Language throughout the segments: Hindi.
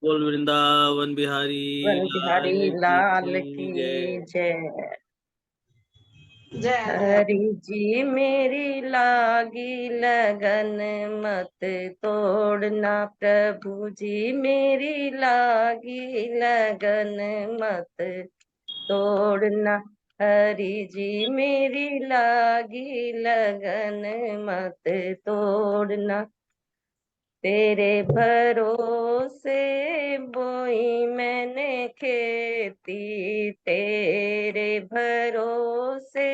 बोल वृंदावन बिहारी वन बिहारी लाल लाल की की जय। जय। जय जय। हरि जी मेरी लागी लगन मत तोड़ना, प्रभु जी मेरी लागी लगन मत तोड़ना, हरि जी मेरी लागी लगन मत तोड़ना। तेरे भरोसे बोई मैंने खेती, तेरे भरोसे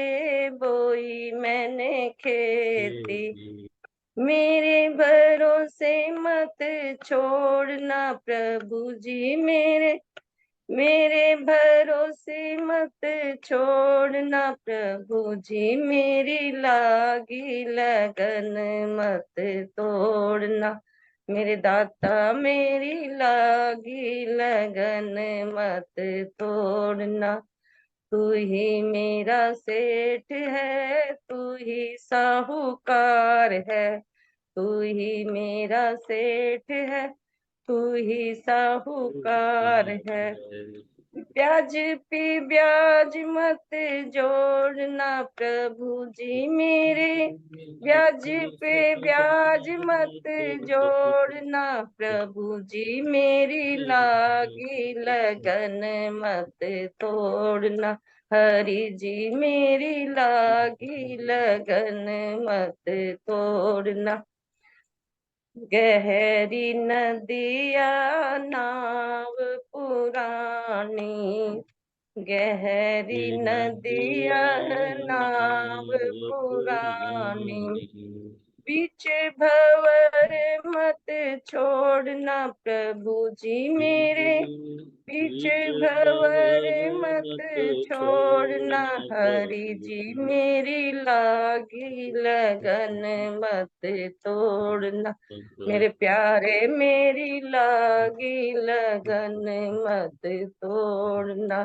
बोई मैंने खेती, मेरे भरोसे मत छोड़ना, प्रभु जी मेरे भरोसे मत छोड़ना, प्रभु जी मेरी लागी लगन मत तोड़ना, मेरे दाता मेरी लागी लगन मत तोड़ना। तू ही मेरा सेठ है, तू ही साहूकार है, तू ही मेरा सेठ है, तू ही साहूकार है। ब्याज पे ब्याज मत जोड़ना, प्रभु जी मेरे ब्याज पे ब्याज मत जोड़ना, प्रभु जी मेरी लागी लगन मत तोड़ना, हरि जी मेरी लागी लगन मत तोड़ना। गहरी नदिया नाव पुरानी, गहरी नदिया नाव पुरानी, बीच भंवर मत छोड़ना, प्रभु जी मेरे बीच भंवर मत छोड़ना, हरि जी मेरी लागी लगन मत तोड़ना, मेरे प्यारे मेरी लागी लगन मत तोड़ना,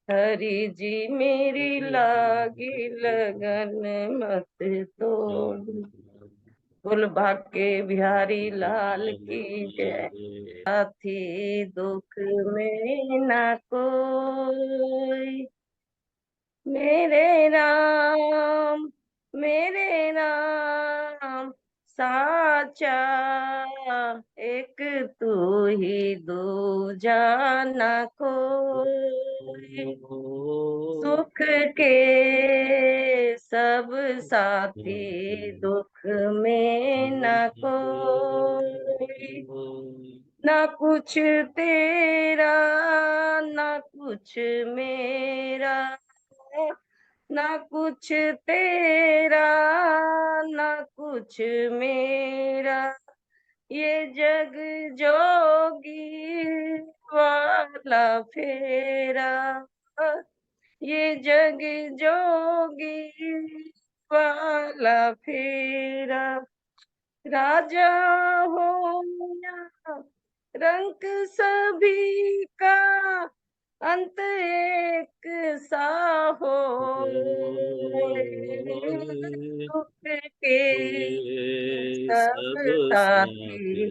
हरि जी मेरी लागी लगन मत तोड़ना। बोल भाग्य बिहारी लाल की जय। साथी दुख में ना कोई, मेरे राम साचा, एक तू ही दूजा ना कोई, सुख के सब साथी दुख में ना कोई, ना कुछ तेरा ना कुछ मेरा, ना कुछ तेरा ना कुछ मेरा, ये जग जोगी वाला फेरा, ये जग जोगी वाला फेरा, राजा हो या रंक सभी का, अंत एक सा हो, दुख के सब सब साथी साथी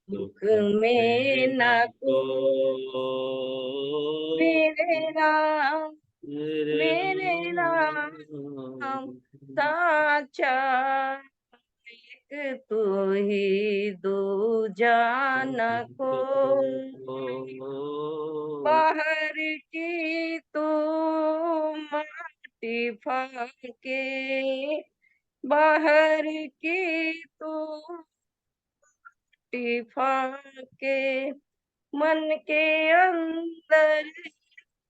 दुख दुख में में ना न को, मेरे राम मेरे मेरे राम साचा, एक तू ही दूजा न को, बाहर की तू माटी फाके, बाहर की तू माटी फाके, मन के अंदर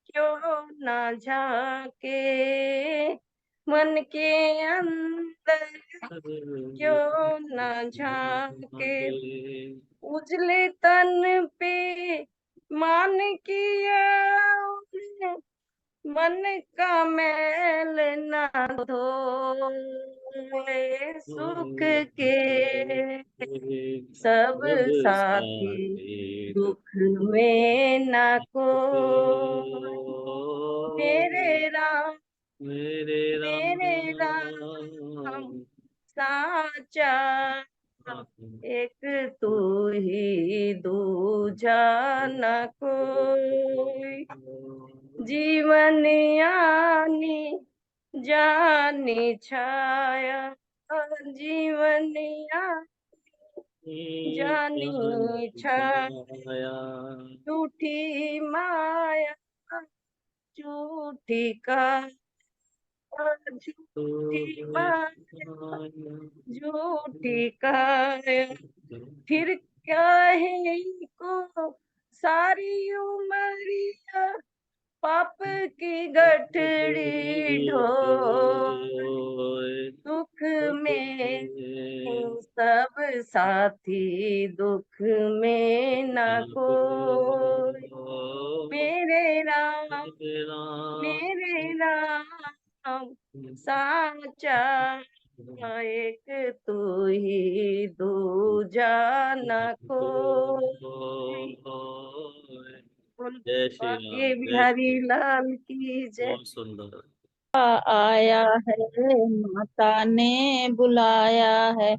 क्यों ना झाके, मन के अंदर क्यों ना झाके, उजले तन पे मान किया मन का मैल ना धोए, सुख के सब सब साथी साथी दुख दुख में ना को, को मेरे राम मेरे मेरे राम राम साचा, एक तू ही दूजा दूजा न कोई। जीवन आनी जानी छाया, जीवन जानी छाया, झूठी माया झूठी का, झूठी माया झूठी काया, फिर क्या है को सारी उमरिया, पाप की गठड़ी ढोए। दुख में सब साथी, दुख में न कोई। मेरे राम साचा एक तू ही, दूजा न कोई। जय श्री राम, ये बिहारी लाल की जय। बहुत सुंदर। आया है, माता ने बुलाया है,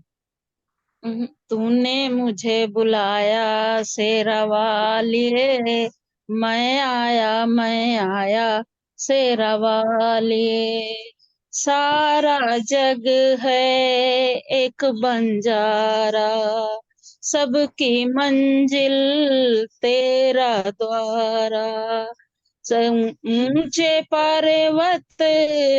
तूने मुझे बुलाया शेरा वालिए। मैं आया शेरा वालिए। सारा जग है एक बंजारा, सबकी मंजिल तेरा द्वारा। ऊंचे पर्वत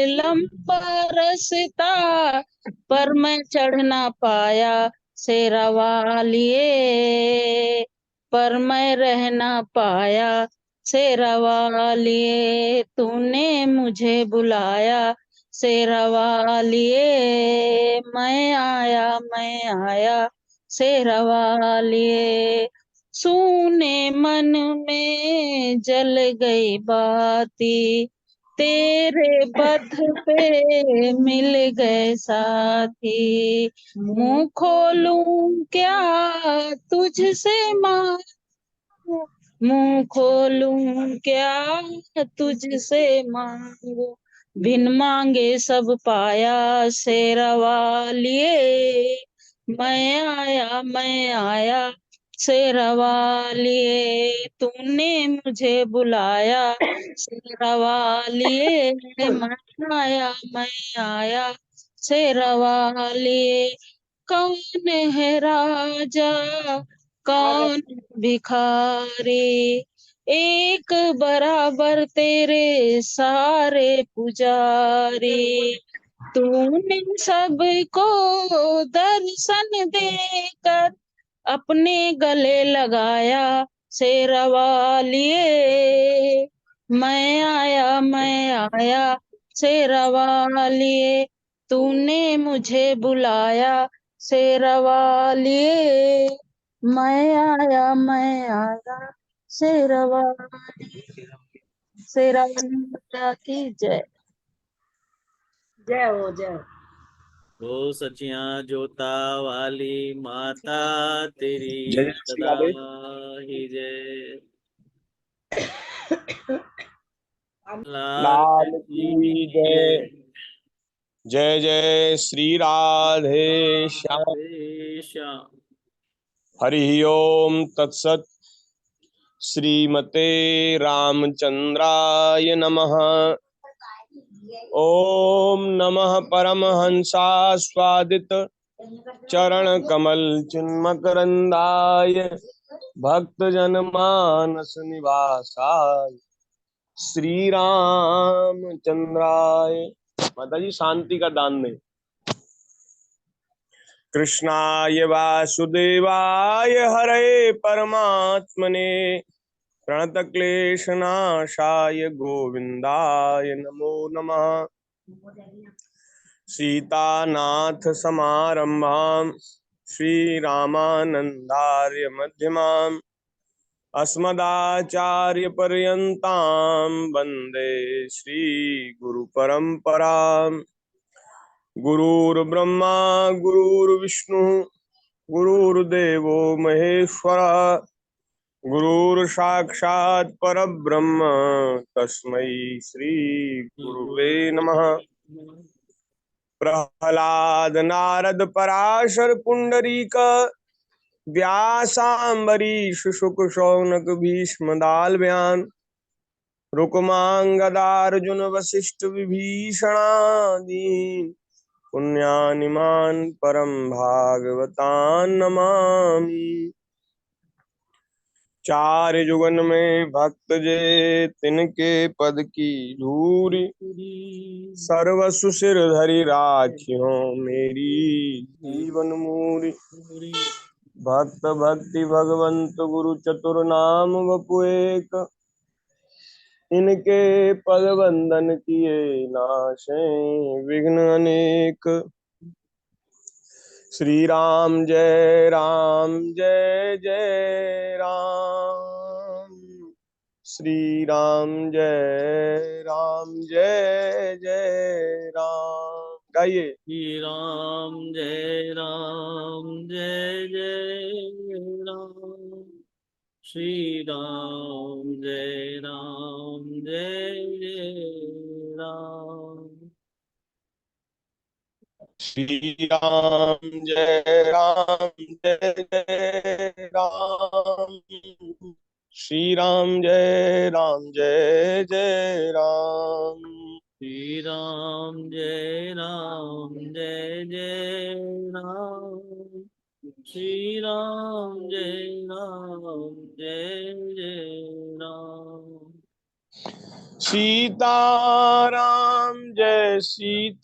लंबा रास्ता, पर मैं चढ़ ना पाया शेरा वालिए। पर मैं रह ना पाया शेरा वालिए। तूने मुझे बुलाया शेरा वालिए। मैं आया शेरा वालिए। सूने मन में जल गई बाती, तेरे बध पे मिल गए साथी। मुंह खोलूं क्या तुझसे मांगू, मुंह खोलूं क्या तुझसे मांगू। बिन मांगे सब पाया शेरा वालिए। मैं आया शेरा वालिए। तूने मुझे बुलाया शेरा वालिए। मैं आया शेरा वालिए। कौन है राजा कौन भिखारी, एक बराबर तेरे सारे पुजारी। तूने सबको दर्शन देकर अपने गले लगाया शेरा वालिए। मैं आया शेरा वालिए। तूने मुझे बुलाया शेरा वालिए। मैं आया शेरा वालिए। शेरा वाली माता की जय। जय हो जय हो। वो सचिया जोता वाली माता तेरी जय श्री सदा राधे। ही जय। लाल की जय। जय जय श्री राधे श्याम। राधे श्याम। हरि ओम तत्सत। श्रीमते रामचंद्राय नमः। ओम नमः परमहंसास्वादित चरण कमल चिन्मकरंदाय भक्त जनमानस निवासाय श्री रामचंद्राय। माता जी शांति का दान दें। कृष्णाय वासुदेवाय हरे परमात्मने प्रणतक्लेशनाशाय गोविंदाय नमो नमः। सीतानाथ समारंभां श्रीरामानंदार्य मध्यमाम् अस्मदाचार्य पर्यन्तां वन्दे श्री गुरु परंपराम्। गुरुर्ब्रह्मा गुरुर्विष्णु गुरुर्देवो महेश्वरः गुरुर्साक्षात् परब्रह्म तस्मै श्री गुरुवे नमः। प्रहलाद नारद पराशर पुंडरीक व्यासाम्बरीष शुक शौनक भीष्म दाल बयान रुकमांगदार्जुन वशिष्ठ विभीषणादीन पुण्यानिमान परम भागवतान नमामि। चार जुगन में भक्त जे तिनके पद की धूरी सर्वसु सिर धरि राखियो मेरी जीवन मूरी। भक्त भक्ति भगवंत गुरु चतुर नाम वपु एक इनके पद वंदन किए नाशे विघ्न अनेक। श्री राम जय राम श्री राम जय राम गाइए। श्री राम जय राम जय जय राम श्री राम जय राम जय जय राम श्री राम जय राम श्री राम जय राम श्री राम जय राम जय जय राम श्री राम जय राम जय जय राम सीताराम जय सीताराम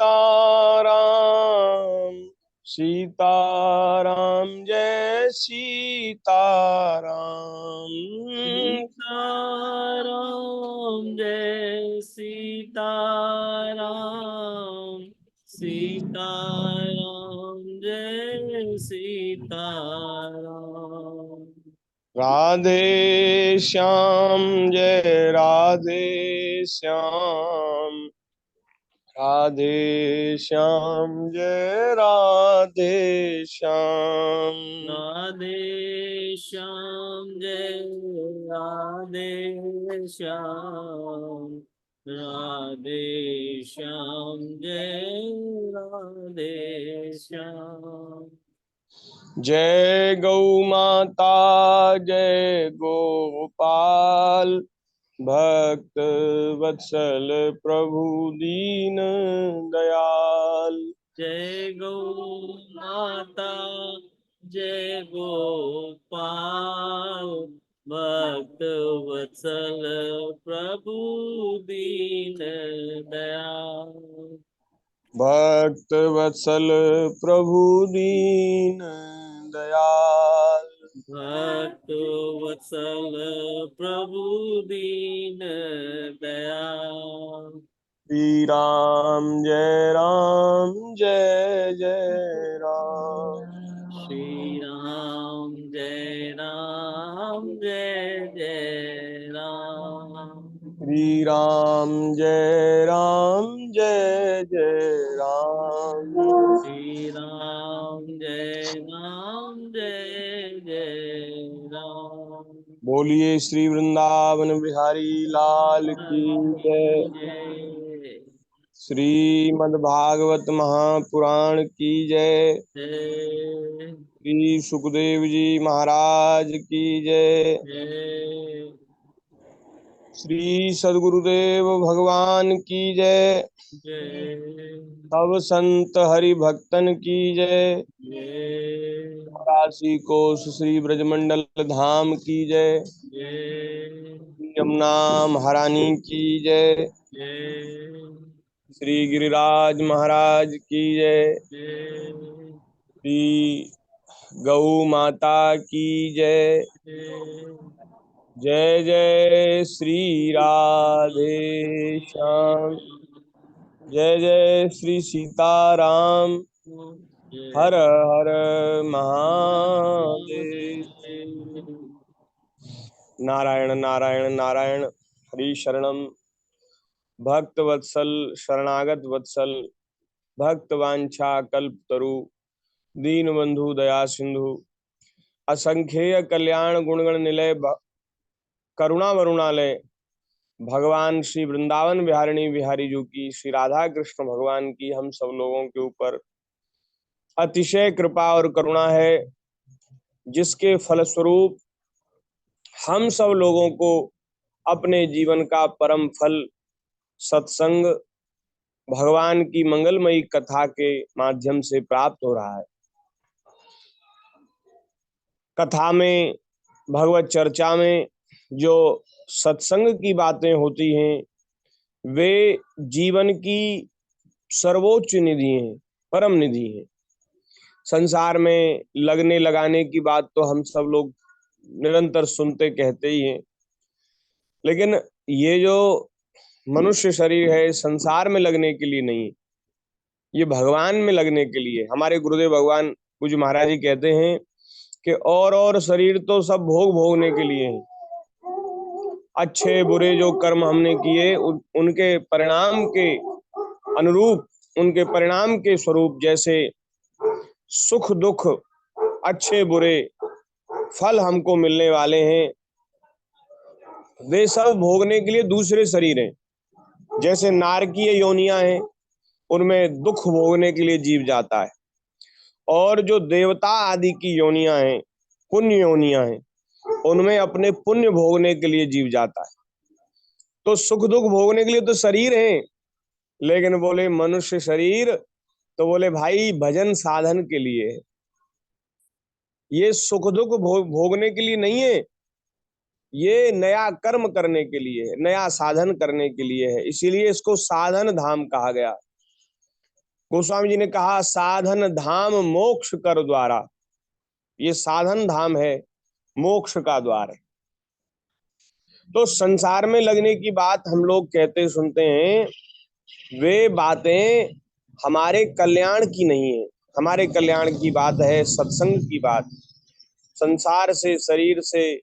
सीताराम जय सीताराम सीताराम जय सीताराम सीताराम जय सीताराम राधे श्याम जय राधे श्याम राधे श्याम जय राधे श्याम राधे श्याम जय राधे श्याम राधे श्याम जय राधे श्याम जय गौ माता जय गोपाल भक्त वत्सल प्रभु दीन दयाल। जय गौ माता जय गोपाल भक्त वत्सल प्रभु दीन दयाल। भक्त वत्सल प्रभु दीन दयाल। भक्त वत्सल प्रभु दीन दयाल। श्री राम जय राम जय राम श्री राम जय राम जय जय राम श्री राम जय राम श्री राम जय राम जय जय राम। बोलिए श्री वृंदावन बिहारी लाल की जय। जय श्रीमद् भागवत महापुराण की जय। जय श्री सुखदेव जी महाराज की जय। जय श्री सद्गुरुदेव भगवान की जय। जय सब संत हरि भक्तन की जय। जय काशी कोश श्री ब्रजमंडल धाम की जय। जय यमुना महारानी की जय। जय श्री गिरिराज महाराज की जय। जय श्री गौ माता की जय। जय जय श्री राधे श्याम जय जय श्री सीताराम हर हर महादेव। नारायण नारायण नारायण हरि शरणम। भक्त वत्सल शरणागत वत्सल भक्त वांछा कल्प तरु दीन बंधु दया सिंधु असंख्येय कल्याण गुणगण निलय करुणा वरुणालय भगवान श्री वृंदावन बिहारिणी बिहारी जी की श्री राधा कृष्ण भगवान की हम सब लोगों के ऊपर अतिशय कृपा और करुणा है जिसके फलस्वरूप हम सब लोगों को अपने जीवन का परम फल सत्संग भगवान की मंगलमयी कथा के माध्यम से प्राप्त हो रहा है। कथा में, भगवत चर्चा में जो सत्संग की बातें होती हैं वे जीवन की सर्वोच्च निधि हैं, परम निधि हैं। संसार में लगने लगाने की बात तो हम सब लोग निरंतर सुनते कहते ही हैं, लेकिन ये जो मनुष्य शरीर है संसार में लगने के लिए नहीं, ये भगवान में लगने के लिए। हमारे गुरुदेव भगवान पूज्य महाराज जी कहते हैं कि और शरीर तो सब भोग भोगने के लिए हैं। अच्छे बुरे जो कर्म हमने किए उनके परिणाम के अनुरूप, उनके परिणाम के स्वरूप जैसे सुख दुख, अच्छे बुरे फल हमको मिलने वाले हैं, वे सब भोगने के लिए दूसरे शरीर हैं। जैसे नारकीय योनियां हैं, उनमें दुख भोगने के लिए जीव जाता है, और जो देवता आदि की योनियां हैं, पुण्य योनियां हैं, उनमें अपने पुण्य भोगने के लिए जीव जाता है। तो सुख दुख भोगने के लिए तो शरीर है, लेकिन बोले मनुष्य शरीर तो बोले भाई भजन साधन के लिए है। ये सुख दुख भोगने के लिए नहीं है, ये नया कर्म करने के लिए है, नया साधन करने के लिए है। इसीलिए इसको साधन धाम कहा गया। गोस्वामी जी ने कहा साधन धाम मोक्ष कर द्वारा। ये साधन धाम है, मोक्ष का द्वार है। तो संसार में लगने की बात हम लोग कहते सुनते हैं, वे बातें हमारे कल्याण की नहीं है। हमारे कल्याण की बात है सत्संग की बात। संसार से, शरीर से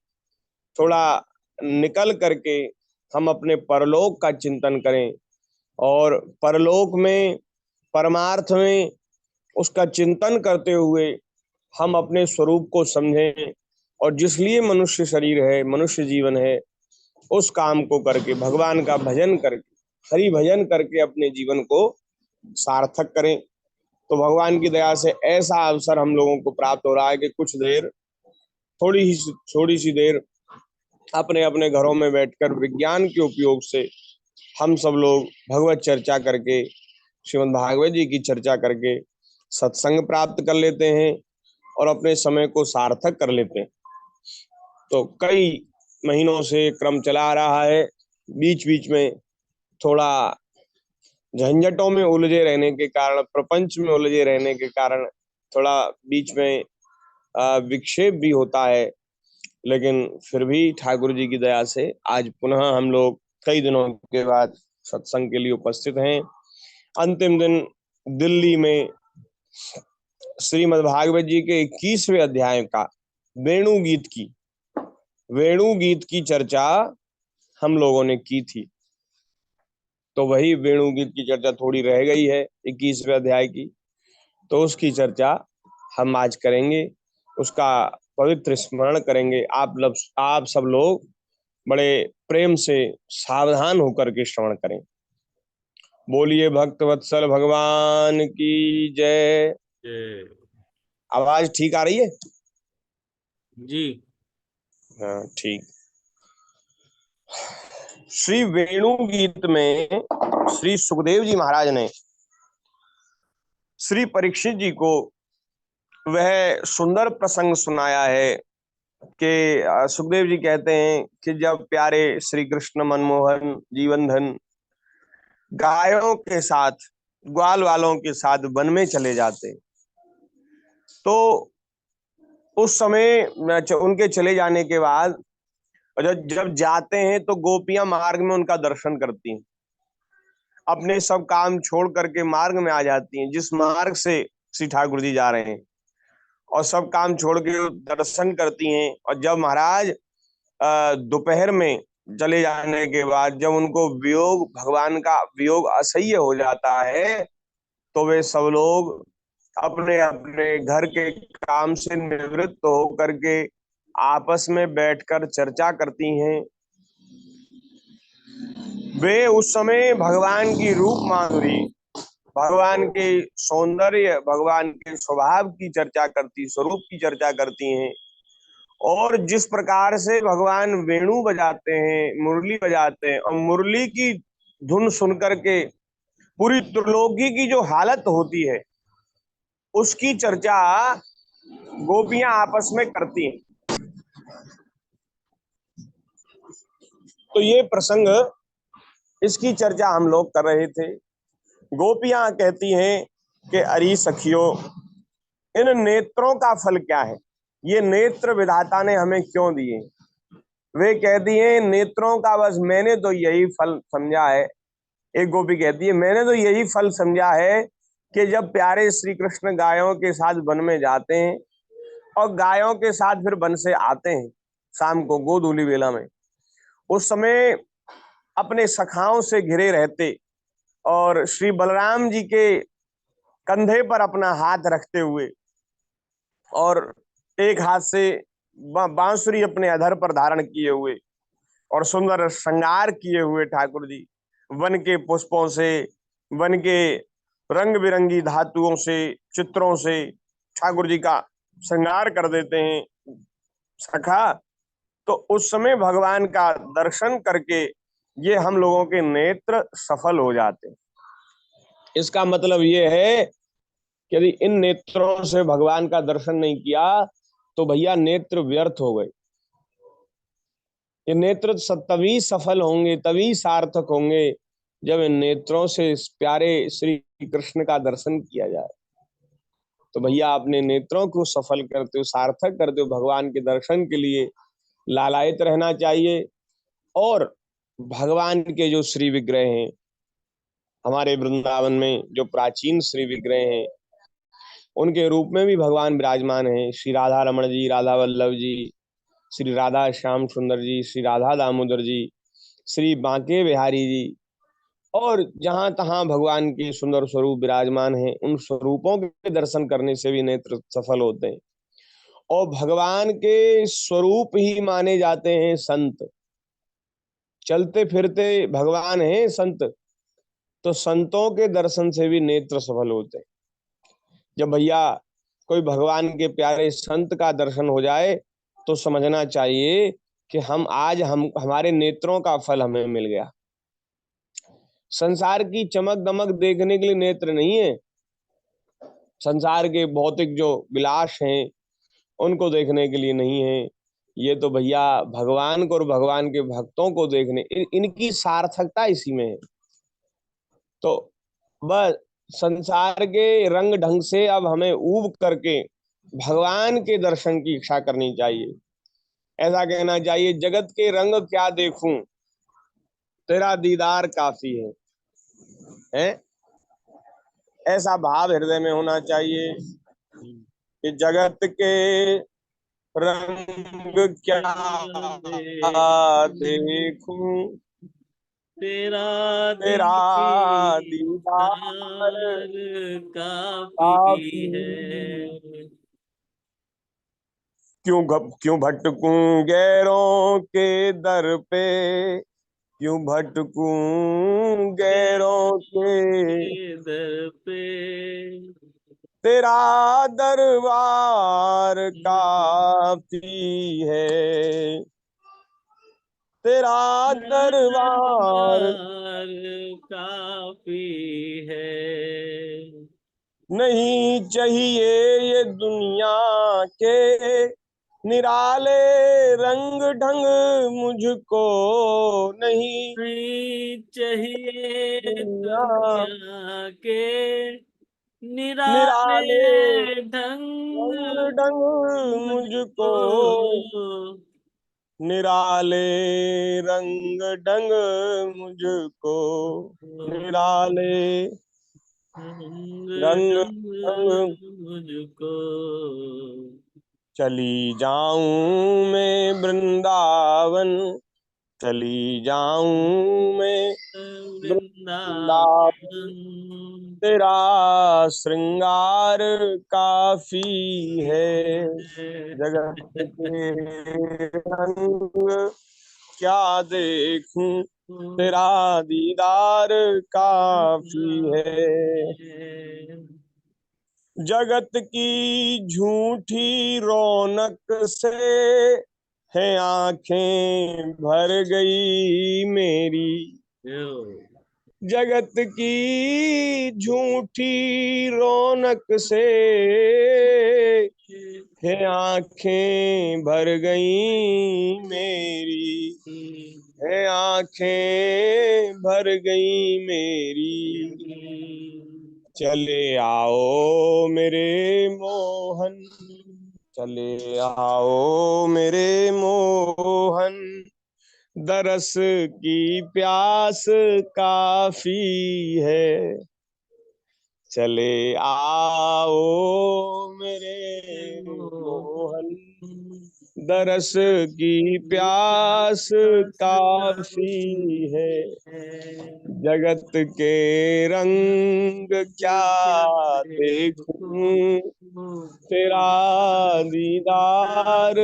थोड़ा निकल करके हम अपने परलोक का चिंतन करें, और परलोक में, परमार्थ में उसका चिंतन करते हुए हम अपने स्वरूप को समझें, और जिसलिए मनुष्य शरीर है, मनुष्य जीवन है, उस काम को करके, भगवान का भजन करके, हरि भजन करके अपने जीवन को सार्थक करें। तो भगवान की दया से ऐसा अवसर हम लोगों को प्राप्त हो रहा है कि कुछ देर, थोड़ी सी देर अपने अपने घरों में बैठकर विज्ञान के उपयोग से हम सब लोग भगवत चर्चा करके, श्रीमद् भागवत जी की चर्चा करके सत्संग प्राप्त कर लेते हैं और अपने समय को सार्थक कर लेते हैं। तो कई महीनों से क्रम चला रहा है। बीच बीच में थोड़ा झंझटों में उलझे रहने के कारण, प्रपंच में उलझे रहने के कारण थोड़ा बीच में विक्षेप भी होता है, लेकिन फिर भी ठाकुर जी की दया से आज पुनः हम लोग कई दिनों के बाद सत्संग के लिए उपस्थित हैं। अंतिम दिन दिल्ली में श्रीमद् भागवत जी के 21वें अध्याय का वेणु गीत की चर्चा हम लोगों ने की थी। तो वही वेणु गीत की चर्चा थोड़ी रह गई है 21वें अध्याय की, तो उसकी चर्चा हम आज करेंगे, उसका पवित्र स्मरण करेंगे। आप सब लोग बड़े प्रेम से सावधान होकर के श्रवण करें। बोलिए भक्त वत्सल भगवान की जय। आवाज ठीक आ रही है जी? हाँ, ठीक। श्री वेणु गीत में श्री सुखदेव जी महाराज ने श्री परीक्षित जी को वह सुंदर प्रसंग सुनाया है कि सुखदेव जी कहते हैं कि जब प्यारे श्री कृष्ण मनमोहन जीवन धन गायों के साथ, ग्वाल वालों के साथ वन में चले जाते, तो उस समय उनके चले जाने के बाद जब जाते हैं तो गोपियां मार्ग में उनका दर्शन करती हैं, अपने सब काम छोड़ करके मार्ग में आ जाती हैं, जिस मार्ग से श्री ठाकुर जी जा रहे हैं, और सब काम छोड़ के दर्शन करती हैं। और जब महाराज दोपहर में चले जाने के बाद जब उनको वियोग, भगवान का वियोग असह्य हो जाता है, तो वे सब लोग अपने अपने घर के काम से निवृत्त होकर के आपस में बैठकर चर्चा करती हैं। वे उस समय भगवान की रूप माधुरी, भगवान के सौंदर्य, भगवान के स्वभाव की चर्चा करती, स्वरूप की चर्चा करती हैं। और जिस प्रकार से भगवान वेणु बजाते हैं, मुरली बजाते हैं, और मुरली की धुन सुन करके पूरी त्रिलोकी की जो हालत होती है उसकी चर्चा गोपियां आपस में करती हैं। तो ये प्रसंग, इसकी चर्चा हम लोग कर रहे थे। गोपियां कहती हैं कि अरे सखियों, इन नेत्रों का फल क्या है, ये नेत्र विधाता ने हमें क्यों दिए। वे कहती हैं नेत्रों का बस मैंने तो यही फल समझा है। एक गोपी कहती है मैंने तो यही फल समझा है कि जब प्यारे श्री कृष्ण गायों के साथ वन में जाते हैं और गायों के साथ फिर वन से आते हैं शाम को गोधूली वेला में, उस समय अपने सखाओं से घिरे रहते और श्री बलराम जी के कंधे पर अपना हाथ रखते हुए और एक हाथ से बांसुरी अपने अधर पर धारण किए हुए और सुंदर श्रृंगार किए हुए ठाकुर जी वन के पुष्पों से, वन के रंग बिरंगी धातुओं से, चित्रों से ठाकुर जी का श्रृंगार कर देते हैं सखा। तो उस समय भगवान का दर्शन करके ये हम लोगों के नेत्र सफल हो जाते हैं। इसका मतलब ये है कि यदि इन नेत्रों से भगवान का दर्शन नहीं किया तो भैया नेत्र व्यर्थ हो गए। ये नेत्र तभी सफल होंगे, तभी सार्थक होंगे जब इन नेत्रों से इस प्यारे श्री कृष्ण का दर्शन किया जाए। तो भैया अपने नेत्रों को सफल करते हो, सार्थक करते हो, भगवान के दर्शन के लिए लालायित रहना चाहिए। और भगवान के जो श्री विग्रह हैं हमारे वृंदावन में, जो प्राचीन श्री विग्रह हैं, उनके रूप में भी भगवान विराजमान हैं। श्री राधा रमण जी, राधा वल्लभ जी, श्री राधा श्याम सुंदर जी, श्री राधा दामोदर जी, श्री बांके बिहारी जी, और जहां तहां भगवान के सुंदर स्वरूप विराजमान हैं, उन स्वरूपों के दर्शन करने से भी नेत्र सफल होते हैं। और भगवान के स्वरूप ही माने जाते हैं संत। चलते फिरते भगवान हैं संत, तो संतों के दर्शन से भी नेत्र सफल होते हैं। जब भैया कोई भगवान के प्यारे संत का दर्शन हो जाए तो समझना चाहिए कि हम हमारे नेत्रों का फल हमें मिल गया। संसार की चमक दमक देखने के लिए नेत्र नहीं है, संसार के भौतिक जो विलास हैं उनको देखने के लिए नहीं है। ये तो भैया भगवान को और भगवान के भक्तों को देखने, इनकी सार्थकता इसी में है। तो बस संसार के रंग ढंग से अब हमें ऊब करके भगवान के दर्शन की इच्छा करनी चाहिए। ऐसा कहना चाहिए जगत के रंग क्या देखूं, तेरा दीदार काफी है? ऐसा भाव हृदय में होना चाहिए कि जगत के रंग क्या देखूं, तेरा तेरा दीदार काफी है। क्यों भटकूं गैरों के दर पे, क्यों भटकूं गैरों के दर पे, तेरा दरबार काफी है, तेरा दरबार काफी है। नहीं चाहिए ये दुनिया के निराले रंग ढंग मुझको, नहीं चाहिए दुनिया दुनिया के निराले निराले ढंग रंग ढंग मुझको, मुझको, निराले रंग ढंग मुझको, निराले रंग ढंग ढंग मुझको। चली जाऊं मैं वृंदावन, चली जाऊं मैं वृंदावन, वृंदावन तेरा श्रृंगार काफी है। जगत के रंग क्या देखूं, तेरा दीदार काफी है। जगत की झूठी रौनक से है आंखें भर गई मेरी। जगत की झूठी रौनक से है आंखें भर गई मेरी, है आंखें भर गई मेरी। चले आओ मेरे मोहन, चले आओ मेरे मोहन, दरस की प्यास काफी है। चले आओ मेरे मोहन, दरस की प्यास काफी है। जगत के रंग क्या देखूं, तेरा दीदार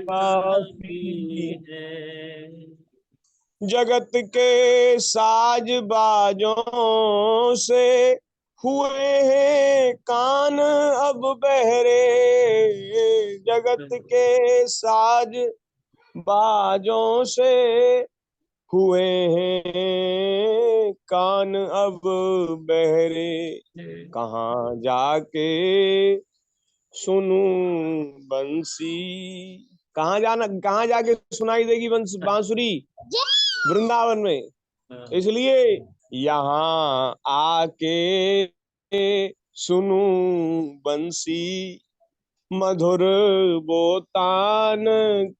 काफी है। जगत के साज बाजों से हुए हैं कान अब बहरे। जगत के साज बाजों से हुए हैं कान अब बहरे। कहाँ जाके सुनूं बंसी, कहाँ जाके सुनाई देगी बांसुरी? वृंदावन में। इसलिए यहाँ आके सुनूं बंसी, मधुर वो तान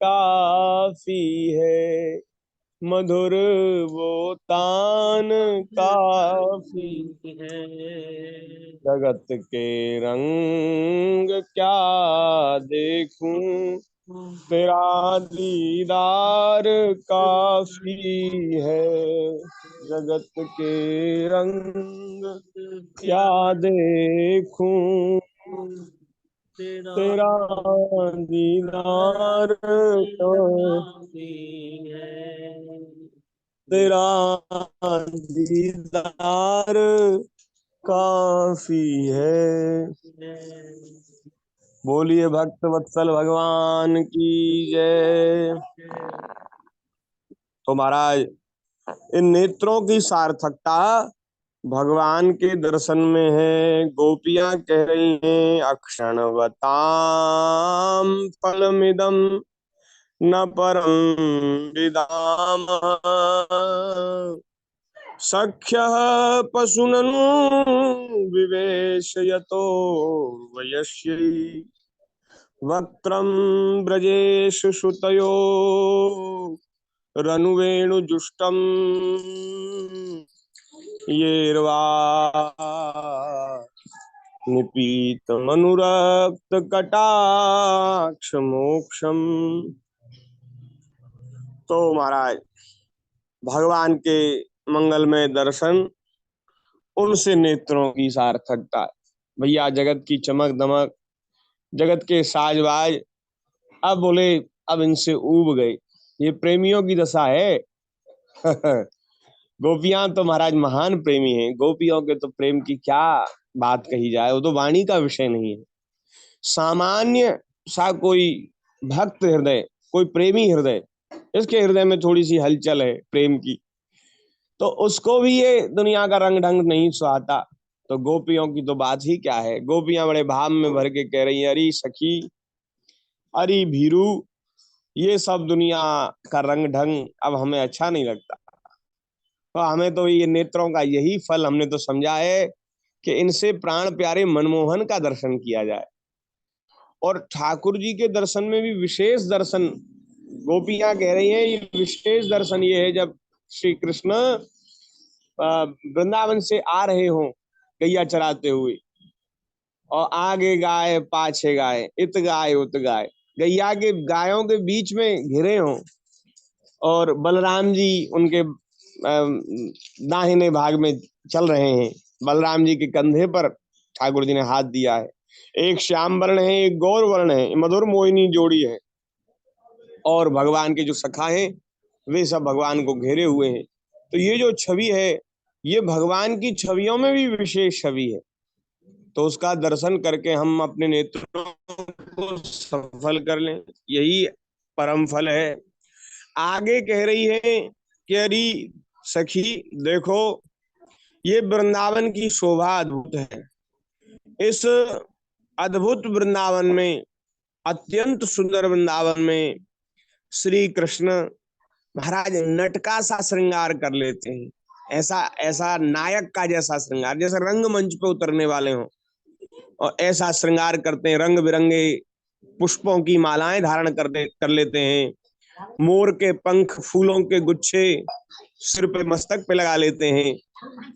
काफी है। मधुर वो तान काफी है। जगत के रंग क्या देखूं, तेरा दीदार काफी है। जगत के रंग क्या देखूं, तेरा दीदार काफी है। तेरा दीदार काफी है। बोलिए भक्त वत्सल भगवान की जय। तो महाराज, इन नेत्रों की सार्थकता भगवान के दर्शन में है। गोपियां कह रही हैं, अक्षणवताम फलमिदं न परम विदाम, सख्यः पशुननु विवेशयतो वयस्यै, वक्त्रं ब्रजेषु श्रुतयो रनुवेणुजुष्टम्, येर्वा निपीतमनुरक्त कटाक्ष मोक्षम। तो महाराज, भगवान के मंगलमय दर्शन, उनसे नेत्रों की सार्थकता। भैया जगत की चमक दमक, जगत के साजबाज अब बोले अब इनसे ऊब गए। ये प्रेमियों की दशा है। गोपियां तो महाराज महान प्रेमी हैं। गोपियों के तो प्रेम की क्या बात कही जाए, वो तो वाणी का विषय नहीं है। सामान्य सा कोई भक्त हृदय, कोई प्रेमी हृदय, इसके हृदय में थोड़ी सी हलचल है प्रेम की, तो उसको भी ये दुनिया का रंग ढंग नहीं सुहाता। तो गोपियों की तो बात ही क्या है। गोपियां बड़े भाव में भर के कह रही है, अरे सखी, अरे भीरू, ये सब दुनिया का रंग ढंग अब हमें अच्छा नहीं लगता। तो हमें तो ये नेत्रों का यही फल हमने तो समझा है कि इनसे प्राण प्यारे मनमोहन का दर्शन किया जाए। और ठाकुर जी के दर्शन में भी विशेष दर्शन, गोपियां कह रही हैं, ये विशेष दर्शन ये है जब श्री कृष्ण वृंदावन से आ रहे हों गैया चराते हुए, और आगे गाय पाछे गाय, इत गाय उत गाय, गैया के गायों के बीच में घिरे हों, और बलराम जी उनके दाहिने भाग में चल रहे हैं। बलराम जी के कंधे पर ठाकुर जी ने हाथ दिया है। एक श्याम वर्ण है, एक गौर वर्ण है, मधुर मोहिनी जोड़ी है। और भगवान के जो सखा हैं वे सब भगवान को घेरे हुए हैं। तो ये जो छवि है, ये भगवान की छवियों में भी विशेष छवि है। तो उसका दर्शन करके हम अपने नेत्रों को सफल कर लें, यही परम फल है। आगे कह रही है कि अरे सखी देखो, ये वृंदावन की शोभा अद्भुत है। इस अद्भुत वृंदावन में, अत्यंत सुंदर वृंदावन में श्री कृष्ण महाराज नटका सा श्रृंगार कर लेते हैं। ऐसा ऐसा नायक का जैसा श्रृंगार, जैसे रंगमंच पे उतरने वाले हों, और ऐसा श्रृंगार करते हैं। रंग बिरंगे पुष्पों की मालाएं धारण कर लेते हैं। मोर के पंख, फूलों के गुच्छे सिर पे, मस्तक पे लगा लेते हैं।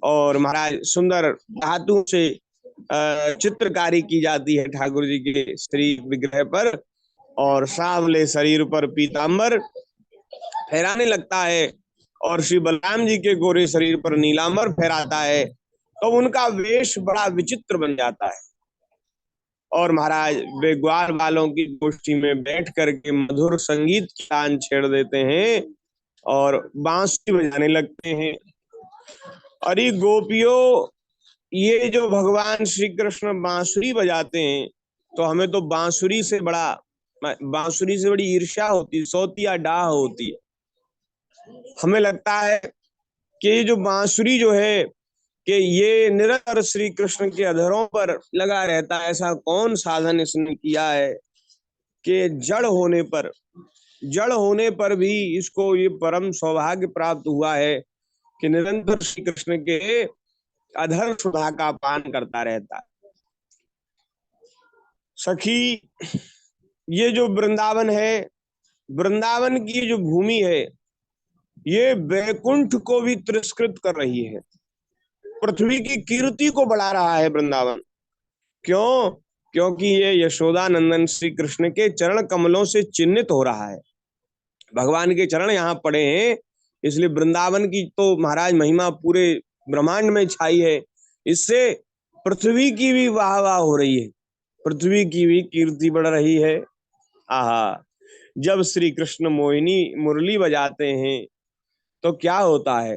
और महाराज सुंदर धातु से चित्रकारी की जाती है ठाकुर जी के श्री विग्रह पर, और सांवले शरीर पर पीतांबर फहराने लगता है, और श्री बलराम जी के गोरे शरीर पर नीलांबर फहराता है। तो उनका वेश बड़ा विचित्र बन जाता है। और महाराज वे ग्वाल वालों की गोष्ठी में बैठ करके मधुर संगीत की तान छेड़ देते हैं और बांसुरी बजाने लगते हैं। अरे गोपियों, ये जो भगवान श्री कृष्ण बांसुरी बजाते हैं, तो हमें तो बांसुरी से बड़ी ईर्ष्या होती, सौतिया डाह होती है। हमें लगता है कि ये जो बांसुरी जो है कि ये निरंतर श्री कृष्ण के अधरों पर लगा रहता है। ऐसा कौन साधन इसने किया है कि जड़ होने पर भी इसको ये परम सौभाग्य प्राप्त हुआ है कि निरंतर श्री कृष्ण के अधर सुधा का पान करता रहता है। सखी, ये जो वृंदावन है, वृंदावन की जो भूमि है, ये वैकुंठ को भी तिरस्कृत कर रही है। पृथ्वी की कीर्ति को बढ़ा रहा है वृंदावन। क्यों? क्योंकि ये यशोदा नंदन श्री कृष्ण के चरण कमलों से चिन्हित हो रहा है। भगवान के चरण यहाँ पड़े हैं, इसलिए वृंदावन की तो महाराज महिमा पूरे ब्रह्मांड में छाई है। इससे पृथ्वी की भी वाह वाह हो रही है, पृथ्वी की भी कीर्ति बढ़ रही है। आहा, जब श्री कृष्ण मोहिनी मुरली बजाते हैं तो क्या होता है?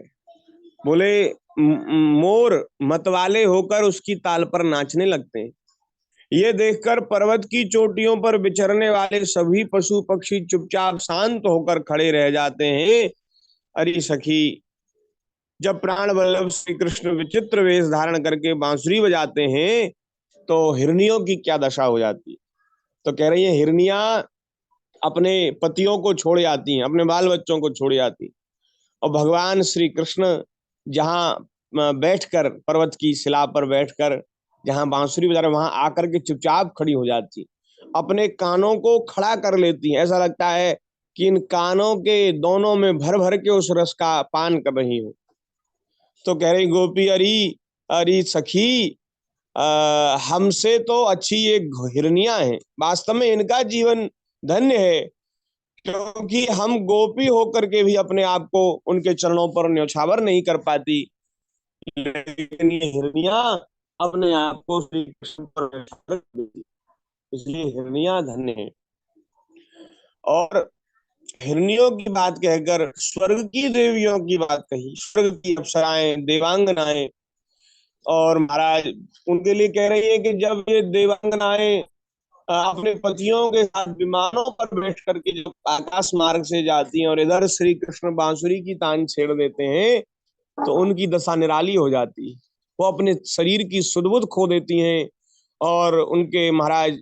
बोले मोर मतवाले होकर उसकी ताल पर नाचने लगते हैं। ये देखकर पर्वत की चोटियों पर विचरने वाले सभी पशु पक्षी चुपचाप शांत होकर खड़े रह जाते हैं। अरे सखी, जब प्राण वल्लभ श्री कृष्ण विचित्र वेश धारण करके बांसुरी बजाते हैं तो हिरनियों की क्या दशा हो जाती है। तो कह रही है, हिरनियां अपने पतियों को छोड़ जाती हैं, अपने बाल बच्चों को छोड़ जाती, और भगवान श्री कृष्ण जहां बैठकर, पर्वत की शिला पर बैठकर जहां बांसुरी बजा रहे, वहां आकर के चुपचाप खड़ी हो जाती, अपने कानों को खड़ा कर लेती हैं। ऐसा लगता है कि इन कानों के दोनों में भर भर के उस रस का पान कर रही हो। तो कह रही गोपी, अरे सखी, हमसे तो अच्छी ये हिरनियां हैं। वास्तव में इनका जीवन धन्य है, क्योंकि हम गोपी होकर के भी अपने आप को उनके चरणों पर न्यौछावर नहीं कर पाती, लेकिन ये हिरनियां अपने आप को श्री कृष्ण पर न्यौछावर कर देती, इसलिए हिरनियां धन्य है। और हिरनियों की बात कहकर स्वर्ग की देवियों की बात कही, स्वर्ग की अप्सराएं, देवांगनाएं, और महाराज उनके लिए कह रही है कि जब ये देवांगनाएं अपने पतियों के साथ विमानों पर बैठ करके जो आकाश मार्ग से जाती हैं और इधर श्री कृष्ण बांसुरी की तान छेड़ देते हैं, तो उनकी दशा निराली हो जाती है। वो अपने शरीर की सुध-बुध खो देती हैं, और उनके महाराज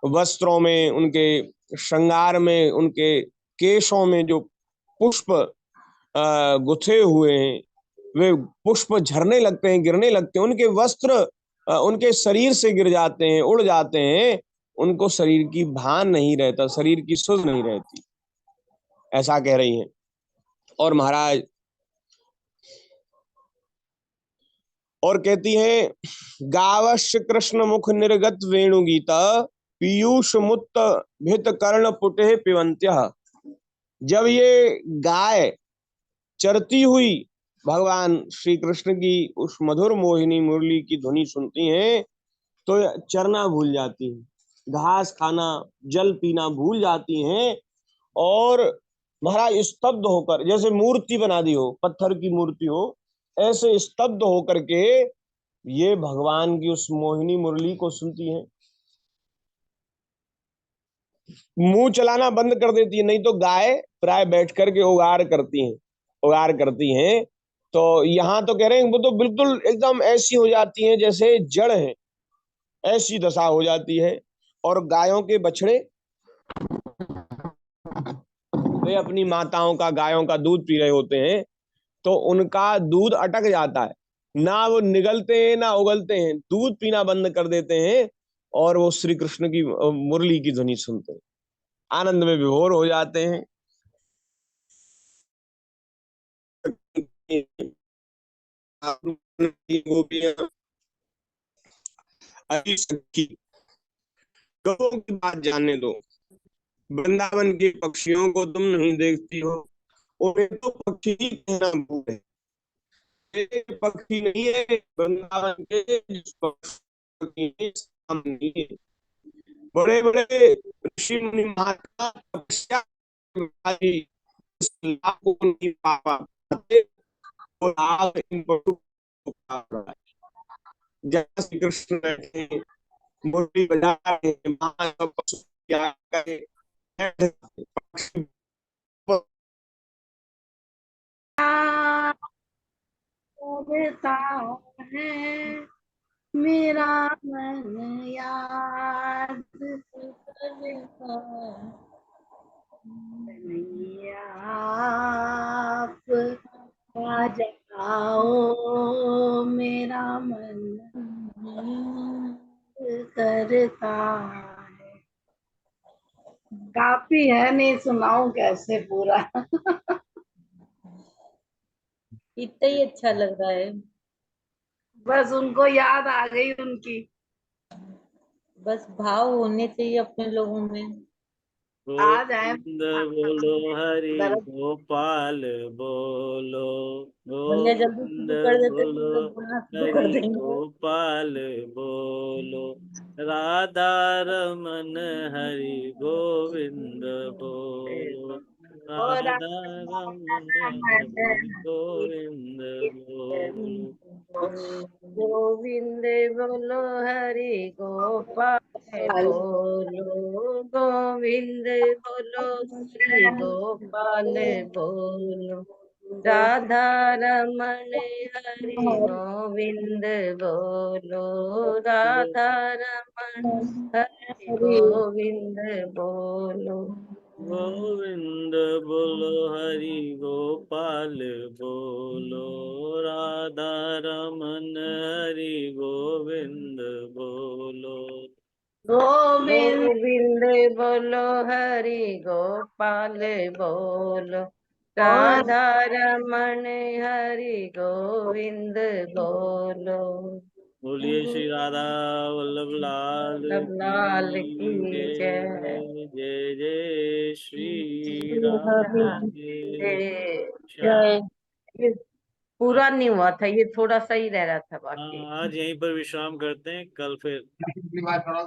वस्त्रों में, उनके श्रृंगार में, उनके केशों में जो पुष्प गुथे हुए हैं, वे पुष्प झरने लगते हैं, गिरने लगते हैं। उनके वस्त्र उनके शरीर से गिर जाते हैं, उड़ जाते हैं, उनको शरीर की भान नहीं रहता, शरीर की सुध नहीं रहती, ऐसा कह रही हैं। और महाराज और कहती है, गावश्य कृष्ण मुख निर्गत वेणुगीता पीयूष मुक्त भित कर्ण पुटे पिबंत्य। जब ये गाय चरती हुई भगवान श्री कृष्ण की उस मधुर मोहिनी मुरली की ध्वनि सुनती हैं तो चरना भूल जाती हैं, घास खाना, जल पीना भूल जाती हैं, और महाराज स्तब्ध होकर, जैसे मूर्ति बना दी हो, पत्थर की मूर्ति हो, ऐसे स्तब्ध होकर के ये भगवान की उस मोहिनी मुरली को सुनती हैं, मुंह चलाना बंद कर देती है। नहीं तो गाय प्राय बैठ करके उगार करती हैं, उगार करती हैं। तो यहाँ तो कह रहे हैं वो तो बिल्कुल एकदम ऐसी हो जाती हैं जैसे जड़ है, ऐसी दशा हो जाती है। और गायों के बछड़े वे अपनी माताओं का, गायों का दूध पी रहे होते हैं, तो उनका दूध अटक जाता है, ना वो निगलते हैं ना उगलते हैं, दूध पीना बंद कर देते हैं और वो श्री कृष्ण की मुरली की ध्वनि सुनते हैं, आनंद में विभोर हो जाते हैं। गोपियां अति सखी, करों की बात जाने दो, वृंदावन के पक्षियों को तुम नहीं देखती हो, उन्हें तो पक्षी ही कहना भूल है। ये पक्षी नहीं है वृंदावन के, जिस पक्षी के सामने नहीं है। बड़े बड़े ऋषि मुनि महात्मा तपस्या करके इस लाभ को नहीं पा पाते, और लाभ इन पशु को पा रहा है। जहाँ श्री कृष्ण बैठे हैं, मुरली बजा रहे हैं, वहाँ सब पशु क्या करे, पक्षी करता है मेरा मन याद करता मैया, आप आ जाओ मेरा मन करता है। काफी है, नहीं सुनाऊं कैसे पूरा। इतना ही अच्छा लग रहा है। बस उनको याद आ गई उनकी। बस भाव होने चाहिए अपने लोगों में। आ जाए गोविंद बोलो हरि दर्द। गोपाल बोलो, भैया जल्दी गोविंद शुरू कर देते तो बोलो लोग बोलना शुरू कर हरि देंगे। गोपाल बोलो, राधा रमन हरि गोविंद बोलो, और राधा रमन हरि गोविंद बोलो। गोविंद बोलो हरि गोपाल बोलो, गोविंद बोलो हरि गोपाल बोलो, राधा रमण हरि गोविंद बोलो, राधा रमण हरि गोविंद बोलो। गोविंद बोलो हरि गोपाल बोलो, राधा रमन हरि गोविंद बोलो। गोविंद बोलो हरि गोपाल बोलो, राधा रमण हरि गोविंद बोलो। बोलिए श्री राधा वल्लभ लाल वल्लभ लाल की की जय। जय, जय जय श्री राधे श्याम। जय। ये पूरा नहीं हुआ था, ये थोड़ा सा ही रह रहा था बाकी। आज यहीं पर विश्राम करते हैं, कल फिर